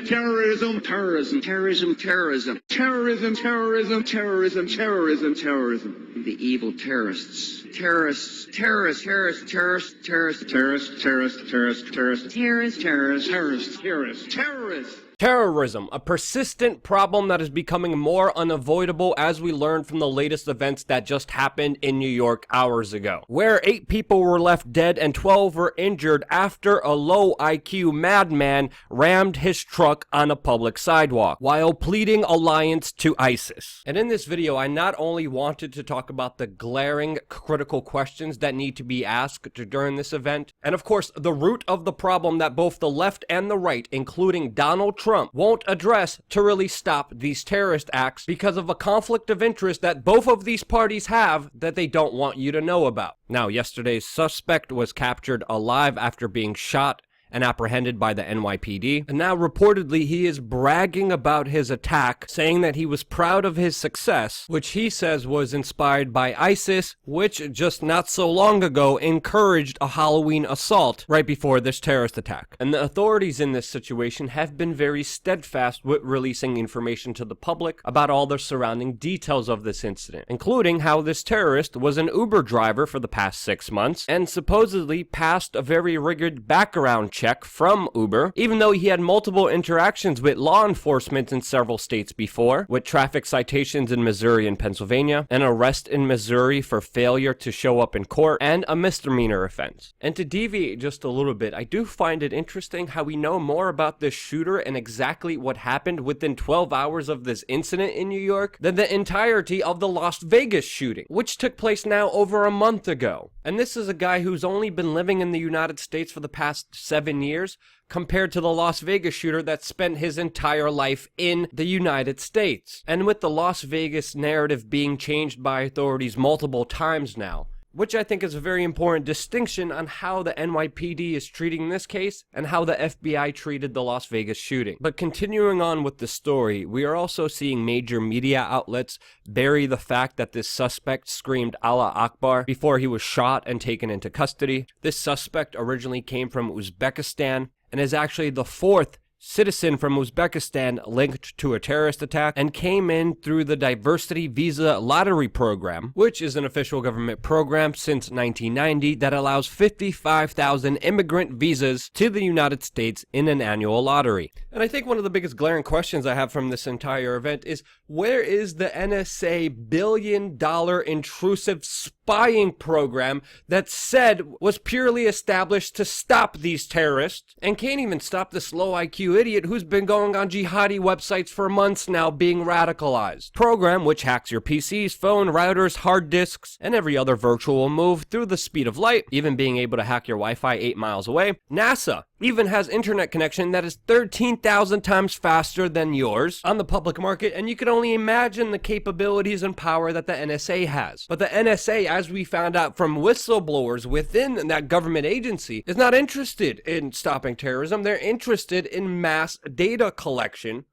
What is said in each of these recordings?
terrorism, terrorism, terrorism, terrorism, terrorism, terrorism, terrorism, terrorism, terrorism. The evil terrorists. Terrorists, terrorists, terrorists, terrorists, terrorists, terrorists, terrorists, terrorists, terrorists, terrorists, terrorists, terrorists, terrorists, terrorists. Terrorism, a persistent problem that is becoming more unavoidable as we learn from the latest events that just happened in New York hours ago, where 8 people were left dead and 12 were injured after a low IQ madman rammed his truck on a public sidewalk while pleading alliance to ISIS. And in this video, I not only wanted to talk about the glaring critical questions that need to be asked during this event, and of course the root of the problem that both the left and the right, including Donald Trump, won't address to really stop these terrorist acts because of a conflict of interest that both of these parties have that they don't want you to know about. Now, yesterday's suspect was captured alive after being shot and apprehended by the NYPD, and now reportedly he is bragging about his attack, saying that he was proud of his success, which he says was inspired by ISIS, which just not so long ago encouraged a Halloween assault right before this terrorist attack. And the authorities in this situation have been very steadfast with releasing information to the public about all the surrounding details of this incident, including how this terrorist was an Uber driver for the past 6 months and supposedly passed a very rigid background check from Uber, even though he had multiple interactions with law enforcement in several states before, with traffic citations in Missouri and Pennsylvania, an arrest in Missouri for failure to show up in court, and a misdemeanor offense. And to deviate just a little bit, I do find it interesting how we know more about this shooter and exactly what happened within 12 hours of this incident in New York than the entirety of the Las Vegas shooting, which took place now over a month ago. And this is a guy who's only been living in the United States for the past 7 years, compared to the Las Vegas shooter that spent his entire life in the United States. And with the Las Vegas narrative being changed by authorities multiple times now, which I think is a very important distinction on how the NYPD is treating this case and how the FBI treated the Las Vegas shooting. But continuing on with the story, we are also seeing major media outlets bury the fact that this suspect screamed Allah Akbar before he was shot and taken into custody. This suspect originally came from Uzbekistan and is actually the 4th citizen from Uzbekistan linked to a terrorist attack, and came in through the Diversity Visa Lottery Program, which is an official government program since 1990 that allows 55,000 immigrant visas to the United States in an annual lottery. And I think one of the biggest glaring questions I have from this entire event is, where is the NSA billion-dollar intrusive spying program that said was purely established to stop these terrorists, and can't even stop this low IQ idiot who's been going on jihadi websites for months now being radicalized? Program which hacks your PCs, phone, routers, hard disks, and every other virtual move through the speed of light, even being able to hack your Wi-Fi 8 miles away. NASA even has internet connection that is 13,000 times faster than yours on the public market, and you can only imagine the capabilities and power that the NSA has. But the NSA, as we found out from whistleblowers within that government agency, is not interested in stopping terrorism. They're interested in mass data collection,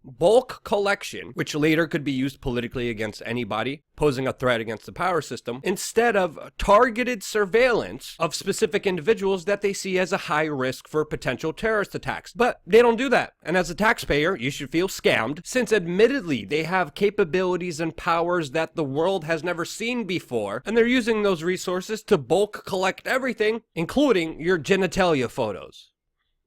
bulk collection, which later could be used politically against anybody posing a threat against the power system, instead of targeted surveillance of specific individuals that they see as a high risk for potential terrorist attacks. But they don't do that. And as a taxpayer, you should feel scammed, since admittedly they have capabilities and powers that the world has never seen before, and they're using those resources to bulk collect everything, including your genitalia photos.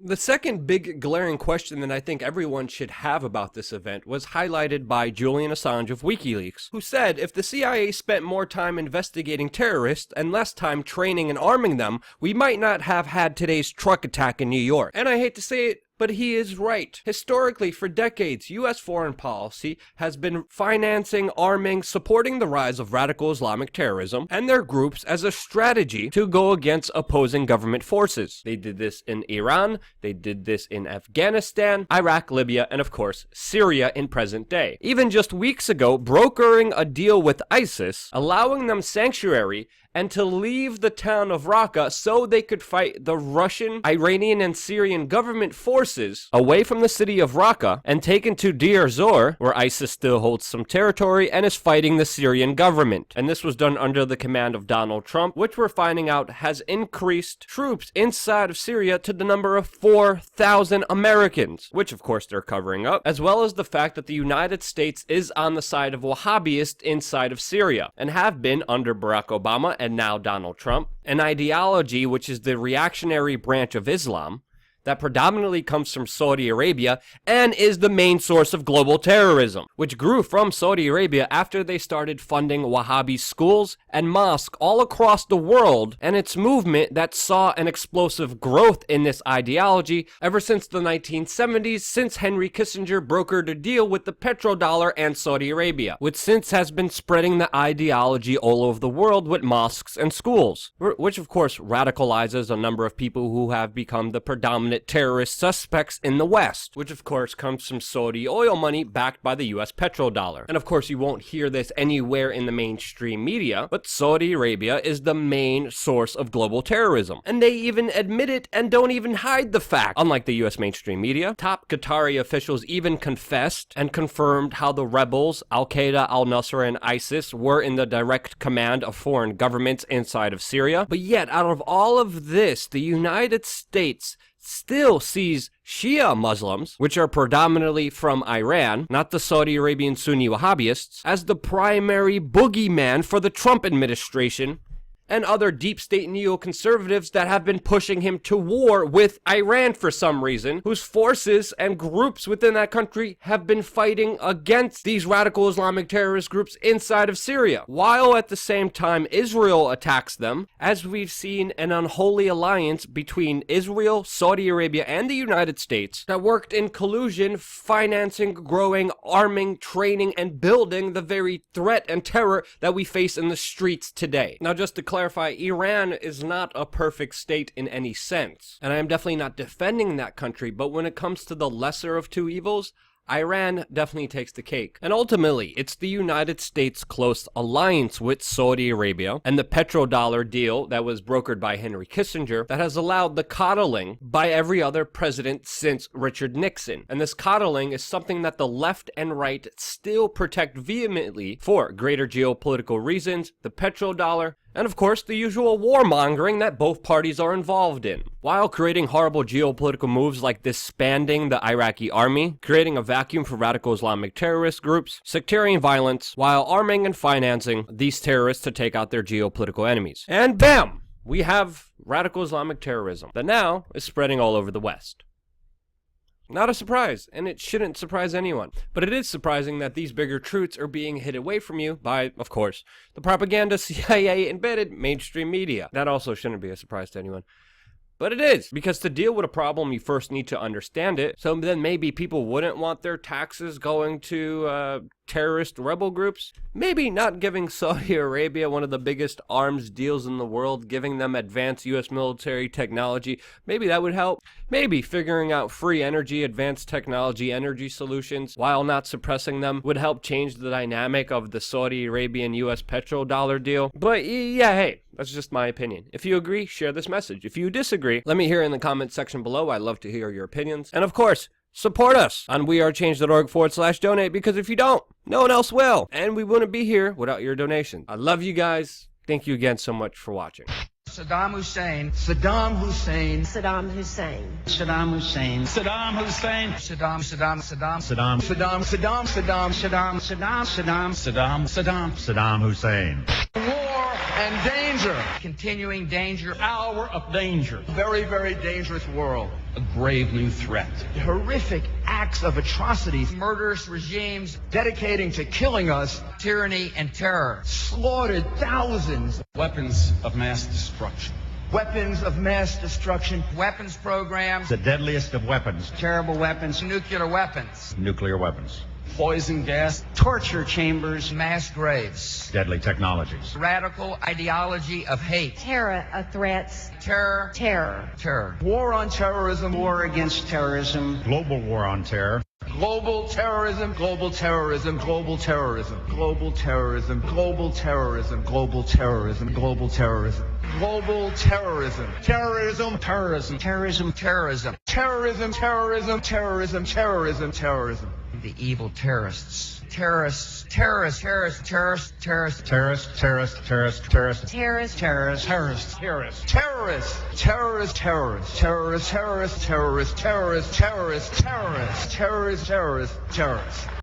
The second big glaring question that I think everyone should have about this event was highlighted by Julian Assange of WikiLeaks, who said if the CIA spent more time investigating terrorists and less time training and arming them, we might not have had today's truck attack in New York. And I hate to say it, but he is right. Historically, for decades, U.S. foreign policy has been financing, arming, supporting the rise of radical Islamic terrorism and their groups as a strategy to go against opposing government forces. They did this in Iran, they did this in Afghanistan, Iraq, Libya, and of course, Syria in present day. Even just weeks ago, brokering a deal with ISIS, allowing them sanctuary and to leave the town of Raqqa so they could fight the Russian, Iranian, and Syrian government forces away from the city of Raqqa and taken to Deir Zor, where ISIS still holds some territory and is fighting the Syrian government. And this was done under the command of Donald Trump, which we're finding out has increased troops inside of Syria to the number of 4,000 Americans, which of course they're covering up, as well as the fact that the United States is on the side of Wahhabists inside of Syria, and have been under Barack Obama and now Donald Trump, an ideology which is the reactionary branch of Islam that predominantly comes from Saudi Arabia and is the main source of global terrorism, which grew from Saudi Arabia after they started funding Wahhabi schools and mosques all across the world, and its movement that saw an explosive growth in this ideology ever since the 1970s, since Henry Kissinger brokered a deal with the petrodollar and Saudi Arabia, which since has been spreading the ideology all over the world with mosques and schools, which of course radicalizes a number of people who have become the predominant terrorist suspects in the West, which of course comes from Saudi oil money backed by the U.S. petrodollar. And of course you won't hear this anywhere in the mainstream media, but Saudi Arabia is the main source of global terrorism. And they even admit it and don't even hide the fact. Unlike the U.S. mainstream media, top Qatari officials even confessed and confirmed how the rebels, Al-Qaeda, Al-Nusra, and ISIS were in the direct command of foreign governments inside of Syria. But yet, out of all of this, the United States still sees Shia Muslims, which are predominantly from Iran, not the Saudi Arabian Sunni Wahhabists, as the primary boogeyman for the Trump administration and other deep state neoconservatives that have been pushing him to war with Iran for some reason, whose forces and groups within that country have been fighting against these radical Islamic terrorist groups inside of Syria, while at the same time Israel attacks them, as we've seen an unholy alliance between Israel, Saudi Arabia, and the United States that worked in collusion, financing, growing, arming, training, and building the very threat and terror that we face in the streets today. Now, just to clarify, Iran is not a perfect state in any sense, and I am definitely not defending that country, but when it comes to the lesser of two evils, Iran definitely takes the cake. And ultimately, it's the United States' close alliance with Saudi Arabia and the petrodollar deal that was brokered by Henry Kissinger that has allowed the coddling by every other president since Richard Nixon. And this coddling is something that the left and right still protect vehemently for greater geopolitical reasons, the petrodollar, and of course the usual warmongering that both parties are involved in, while creating horrible geopolitical moves like disbanding the Iraqi army, creating a vacuum for radical Islamic terrorist groups, sectarian violence, while arming and financing these terrorists to take out their geopolitical enemies. And bam! We have radical Islamic terrorism that now is spreading all over the West. Not a surprise, and it shouldn't surprise anyone. But it is surprising that these bigger truths are being hid away from you by, of course, the propaganda, CIA-embedded mainstream media. That also shouldn't be a surprise to anyone. But it is, because to deal with a problem, you first need to understand it. So then maybe people wouldn't want their taxes going to terrorist rebel groups. Maybe not giving Saudi Arabia one of the biggest arms deals in the world, giving them advanced U.S. military technology. Maybe that would help. Maybe figuring out free energy, advanced technology, energy solutions, while not suppressing them, would help change the dynamic of the Saudi Arabian U.S. petrodollar deal. But yeah, hey, that's just my opinion. If you agree, share this message. If you disagree, let me hear in the comment section below. I'd love to hear your opinions. And of course, support us on wearechange.org/donate, because if you don't, no one else will. And we wouldn't be here without your donation. I love you guys. Thank you again so much for watching. Saddam Hussein. Saddam Hussein. Saddam Hussein. Saddam Hussein. Saddam Hussein. Saddam Saddam Saddam. Saddam Saddam Saddam Saddam Hussein. War and danger. Continuing danger. Hour of danger. Very, very dangerous world. A grave new threat. Horrific acts of atrocities. Murderous regimes dedicating to killing us. Tyranny and terror. Slaughtered thousands. Weapons of mass destruction. Weapons of mass destruction. Weapons programs. The deadliest of weapons. Terrible weapons. Nuclear weapons. Nuclear weapons. Poison gas. Torture chambers. Mass graves. Deadly technologies. Radical ideology of hate. Terror of threats. Terror. Terror. Terror. War on terrorism. War against terrorism. Global war on terror. Global terrorism, global terrorism, global terrorism, global terrorism, global terrorism, global terrorism, global terrorism, global terrorism, terrorism, terrorism, terrorism, terrorism, terrorism, terrorism, terrorism, terrorism, terrorism. The evil terrorists. Terrorists, terrorists, terrorists, terrorists, terrorists, Terrorist, terrorist, terrorist, terrorist. Terrorist. terrorists, Terrorist, terrorist. terrorists, terrorists, terrorists, terrorists, terrorists, terrorists, terrorists, terrorists, terrorists, terrorists, terrorists, terrorists.